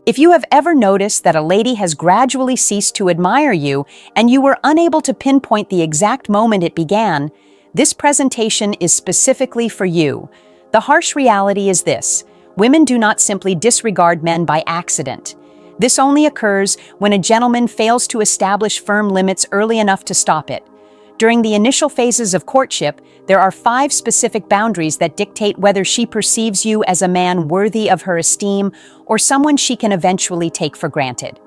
If you have ever noticed that a lady has gradually ceased to admire you and you were unable to pinpoint the exact moment it began, this presentation is specifically for you. The harsh reality is this: women do not simply disregard men by accident. This only occurs when a gentleman fails to establish firm limits early enough to stop it. During the initial phases of courtship, there are 5 specific boundaries that dictate whether she perceives you as a man worthy of her esteem or someone she can eventually take for granted.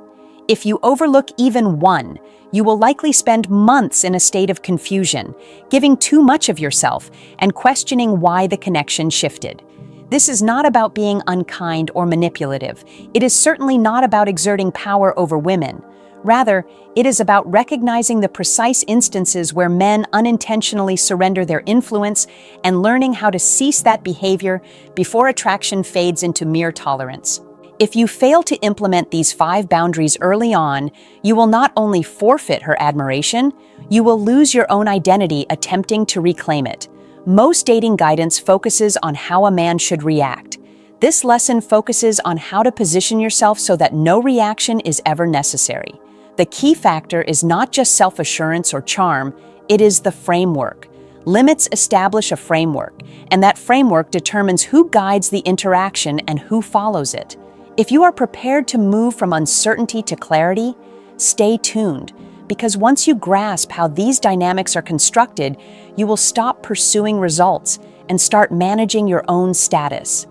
If you overlook even one, you will likely spend months in a state of confusion, giving too much of yourself and questioning why the connection shifted. This is not about being unkind or manipulative. It is certainly not about exerting power over women. Rather, it is about recognizing the precise instances where men unintentionally surrender their influence and learning how to cease that behavior before attraction fades into mere tolerance. If you fail to implement these 5 boundaries early on, you will not only forfeit her admiration, you will lose your own identity attempting to reclaim it. Most dating guidance focuses on how a man should react. This lesson focuses on how to position yourself so that no reaction is ever necessary. The key factor is not just self-assurance or charm, it is the framework. Limits establish a framework, and that framework determines who guides the interaction and who follows it. If you are prepared to move from uncertainty to clarity, stay tuned, because once you grasp how these dynamics are constructed, you will stop pursuing results and start managing your own status.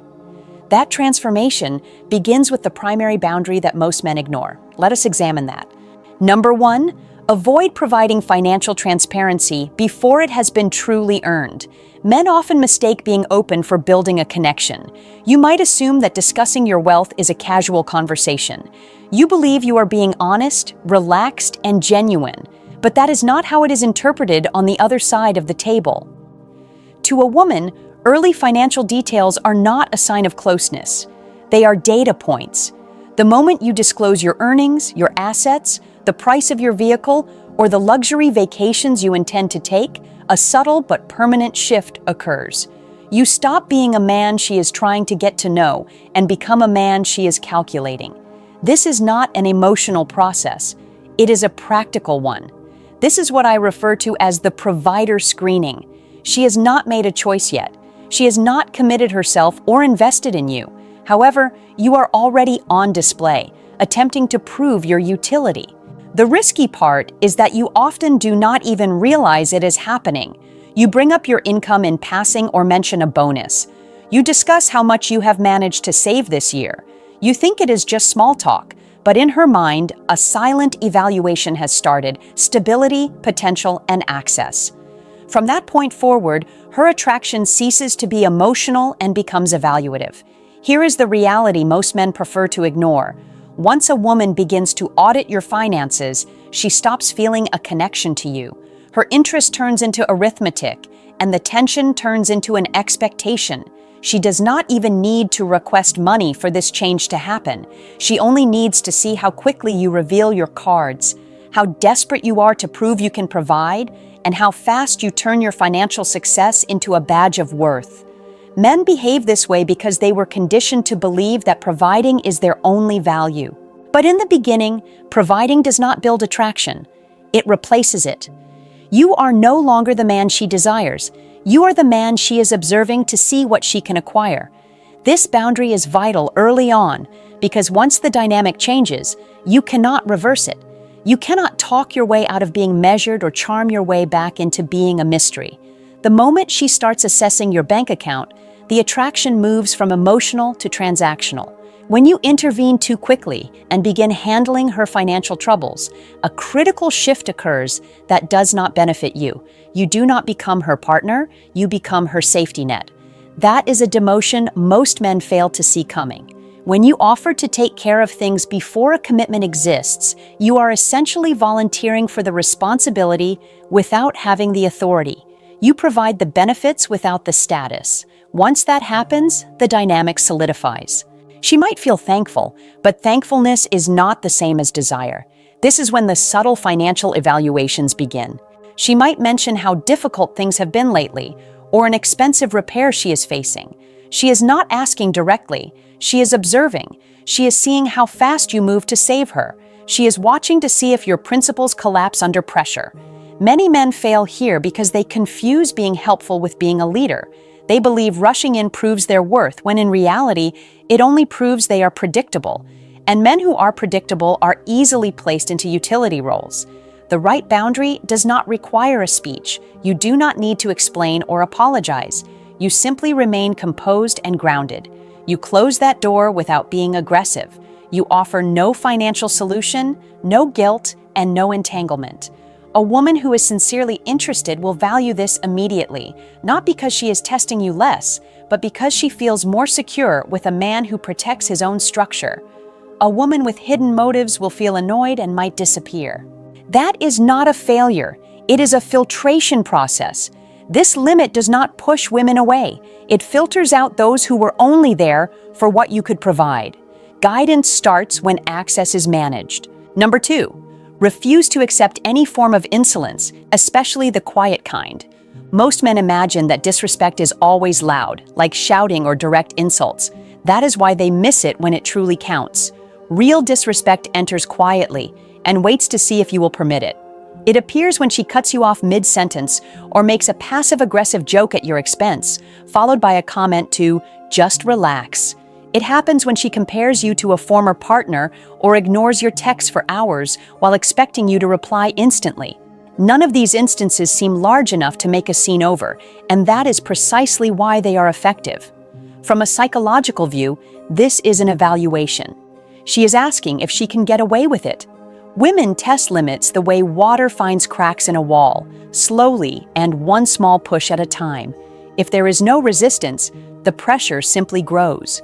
That transformation begins with the primary boundary that most men ignore. Let us examine that. Number 1, avoid providing financial transparency before it has been truly earned. Men often mistake being open for building a connection. You might assume that discussing your wealth is a casual conversation. You believe you are being honest, relaxed, and genuine, but that is not how it is interpreted on the other side of the table. To a woman, early financial details are not a sign of closeness. They are data points. The moment you disclose your earnings, your assets, the price of your vehicle, or the luxury vacations you intend to take, a subtle but permanent shift occurs. You stop being a man she is trying to get to know and become a man she is calculating. This is not an emotional process. It is a practical one. This is what I refer to as the provider screening. She has not made a choice yet. She has not committed herself or invested in you. However, you are already on display, attempting to prove your utility. The risky part is that you often do not even realize it is happening. You bring up your income in passing or mention a bonus. You discuss how much you have managed to save this year. You think it is just small talk, but in her mind, a silent evaluation has started: stability, potential, and access. From that point forward, her attraction ceases to be emotional and becomes evaluative. Here is the reality most men prefer to ignore. Once a woman begins to audit your finances, she stops feeling a connection to you. Her interest turns into arithmetic, and the tension turns into an expectation. She does not even need to request money for this change to happen. She only needs to see how quickly you reveal your cards, how desperate you are to prove you can provide, and how fast you turn your financial success into a badge of worth. Men behave this way because they were conditioned to believe that providing is their only value. But in the beginning, providing does not build attraction. It replaces it. You are no longer the man she desires. You are the man she is observing to see what she can acquire. This boundary is vital early on because once the dynamic changes, you cannot reverse it. You cannot talk your way out of being measured or charm your way back into being a mystery. The moment she starts assessing your bank account, the attraction moves from emotional to transactional. When you intervene too quickly and begin handling her financial troubles, a critical shift occurs that does not benefit you. You do not become her partner, you become her safety net. That is a demotion most men fail to see coming. When you offer to take care of things before a commitment exists, you are essentially volunteering for the responsibility without having the authority. You provide the benefits without the status. Once that happens, the dynamic solidifies. She might feel thankful, but thankfulness is not the same as desire. This is when the subtle financial evaluations begin. She might mention how difficult things have been lately, or an expensive repair she is facing. She is not asking directly. She is observing. She is seeing how fast you move to save her. She is watching to see if your principles collapse under pressure. Many men fail here because they confuse being helpful with being a leader. They believe rushing in proves their worth, when in reality, it only proves they are predictable. And men who are predictable are easily placed into utility roles. The right boundary does not require a speech. You do not need to explain or apologize. You simply remain composed and grounded. You close that door without being aggressive. You offer no financial solution, no guilt, and no entanglement. A woman who is sincerely interested will value this immediately, not because she is testing you less, but because she feels more secure with a man who protects his own structure. A woman with hidden motives will feel annoyed and might disappear. That is not a failure. It is a filtration process. This limit does not push women away. It filters out those who were only there for what you could provide. Guidance starts when access is managed. Number 2. Refuse to accept any form of insolence, especially the quiet kind. Most men imagine that disrespect is always loud, like shouting or direct insults. That is why they miss it when it truly counts. Real disrespect enters quietly and waits to see if you will permit it. It appears when she cuts you off mid-sentence or makes a passive-aggressive joke at your expense, followed by a comment to "just relax." It happens when she compares you to a former partner or ignores your texts for hours while expecting you to reply instantly. None of these instances seem large enough to make a scene over, and that is precisely why they are effective. From a psychological view, this is an evaluation. She is asking if she can get away with it. Women test limits the way water finds cracks in a wall, slowly and one small push at a time. If there is no resistance, the pressure simply grows.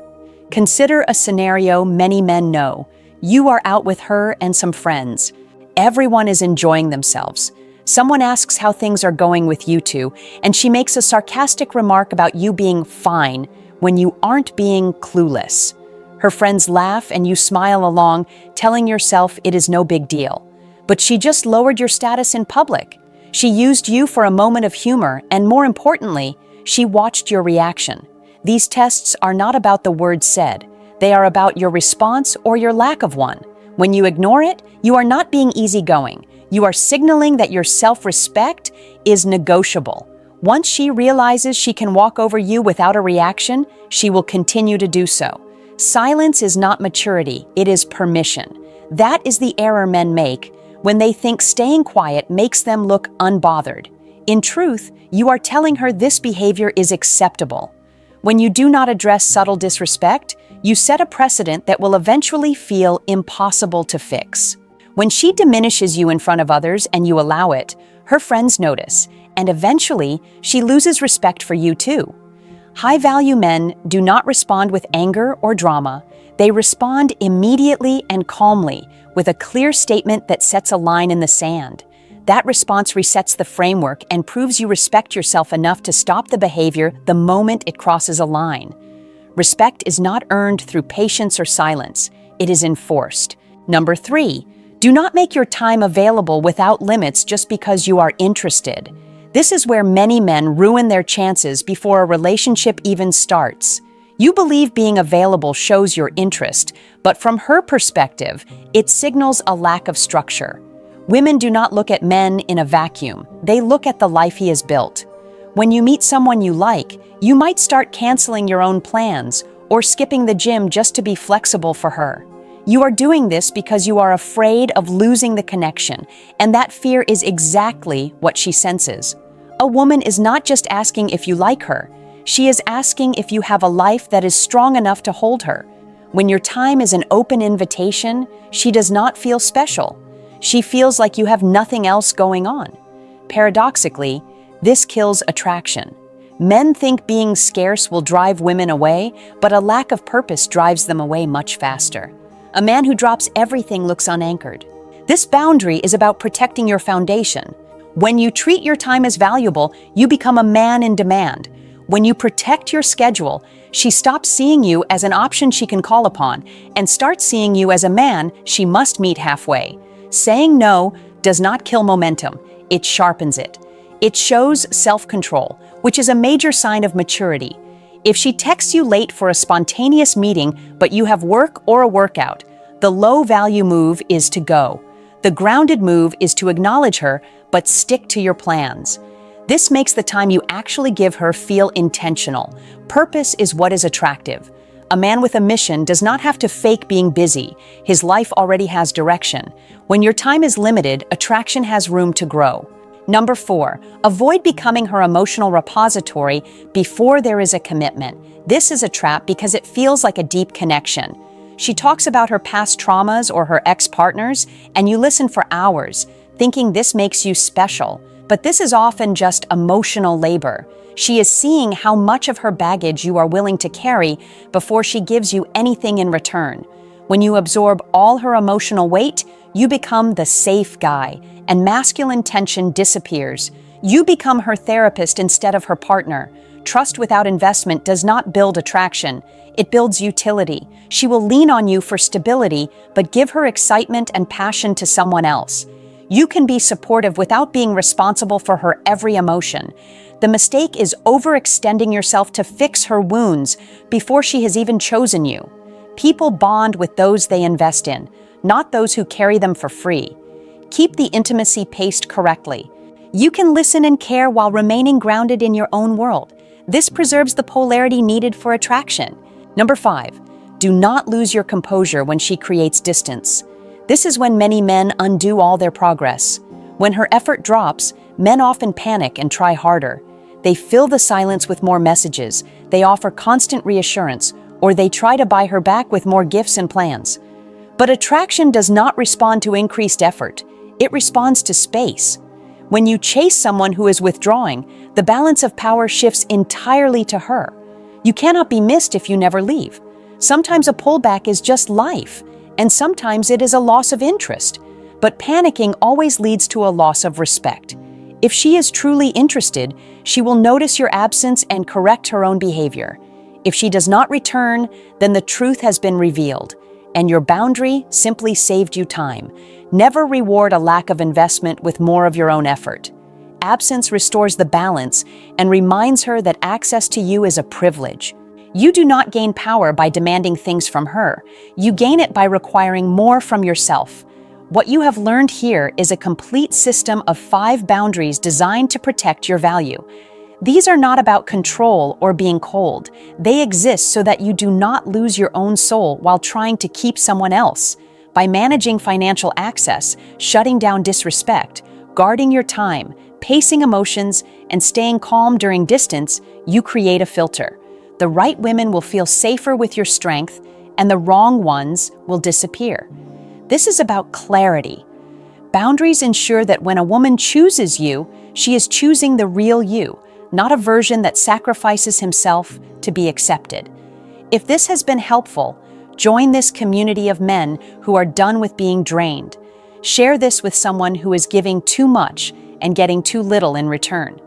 Consider a scenario many men know. You are out with her and some friends. Everyone is enjoying themselves. Someone asks how things are going with you two, and she makes a sarcastic remark about you being fine when you aren't being clueless. Her friends laugh and you smile along, telling yourself it is no big deal. But she just lowered your status in public. She used you for a moment of humor, and more importantly, she watched your reaction. These tests are not about the words said. They are about your response or your lack of one. When you ignore it, you are not being easygoing. You are signaling that your self-respect is negotiable. Once she realizes she can walk over you without a reaction, she will continue to do so. Silence is not maturity, it is permission. That is the error men make when they think staying quiet makes them look unbothered. In truth, you are telling her this behavior is acceptable. When you do not address subtle disrespect, you set a precedent that will eventually feel impossible to fix. When she diminishes you in front of others and you allow it, her friends notice, and eventually she loses respect for you too. High-value men do not respond with anger or drama. They respond immediately and calmly with a clear statement that sets a line in the sand. That response resets the framework and proves you respect yourself enough to stop the behavior the moment it crosses a line. Respect is not earned through patience or silence. It is enforced. Number 3, do not make your time available without limits just because you are interested. This is where many men ruin their chances before a relationship even starts. You believe being available shows your interest, but from her perspective, it signals a lack of structure. Women do not look at men in a vacuum. They look at the life he has built. When you meet someone you like, you might start canceling your own plans or skipping the gym just to be flexible for her. You are doing this because you are afraid of losing the connection, and that fear is exactly what she senses. A woman is not just asking if you like her. She is asking if you have a life that is strong enough to hold her. When your time is an open invitation, she does not feel special. She feels like you have nothing else going on. Paradoxically, this kills attraction. Men think being scarce will drive women away, but a lack of purpose drives them away much faster. A man who drops everything looks unanchored. This boundary is about protecting your foundation. When you treat your time as valuable, you become a man in demand. When you protect your schedule, she stops seeing you as an option she can call upon and starts seeing you as a man she must meet halfway. Saying no does not kill momentum, it sharpens it. It shows self-control, which is a major sign of maturity. If she texts you late for a spontaneous meeting, but you have work or a workout, the low-value move is to go. The grounded move is to acknowledge her, but stick to your plans. This makes the time you actually give her feel intentional. Purpose is what is attractive. A man with a mission does not have to fake being busy. His life already has direction. When your time is limited, attraction has room to grow. Number 4, avoid becoming her emotional repository before there is a commitment. This is a trap because it feels like a deep connection. She talks about her past traumas or her ex-partners, and you listen for hours, thinking this makes you special. But this is often just emotional labor. She is seeing how much of her baggage you are willing to carry before she gives you anything in return. When you absorb all her emotional weight, you become the safe guy, and masculine tension disappears. You become her therapist instead of her partner. Trust without investment does not build attraction. It builds utility. She will lean on you for stability, but give her excitement and passion to someone else. You can be supportive without being responsible for her every emotion. The mistake is overextending yourself to fix her wounds before she has even chosen you. People bond with those they invest in, not those who carry them for free. Keep the intimacy paced correctly. You can listen and care while remaining grounded in your own world. This preserves the polarity needed for attraction. Number 5, do not lose your composure when she creates distance. This is when many men undo all their progress. When her effort drops, men often panic and try harder. They fill the silence with more messages, they offer constant reassurance, or they try to buy her back with more gifts and plans. But attraction does not respond to increased effort. It responds to space. When you chase someone who is withdrawing, the balance of power shifts entirely to her. You cannot be missed if you never leave. Sometimes a pullback is just life, and sometimes it is a loss of interest. But panicking always leads to a loss of respect. If she is truly interested, she will notice your absence and correct her own behavior. If she does not return, then the truth has been revealed, and your boundary simply saved you time. Never reward a lack of investment with more of your own effort. Absence restores the balance and reminds her that access to you is a privilege. You do not gain power by demanding things from her. You gain it by requiring more from yourself. What you have learned here is a complete system of 5 boundaries designed to protect your value. These are not about control or being cold. They exist so that you do not lose your own soul while trying to keep someone else. By managing financial access, shutting down disrespect, guarding your time, pacing emotions, and staying calm during distance, you create a filter. The right women will feel safer with your strength, and the wrong ones will disappear. This is about clarity. Boundaries ensure that when a woman chooses you, she is choosing the real you, not a version that sacrifices himself to be accepted. If this has been helpful, join this community of men who are done with being drained. Share this with someone who is giving too much and getting too little in return.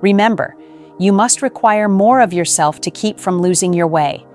Remember, you must require more of yourself to keep from losing your way.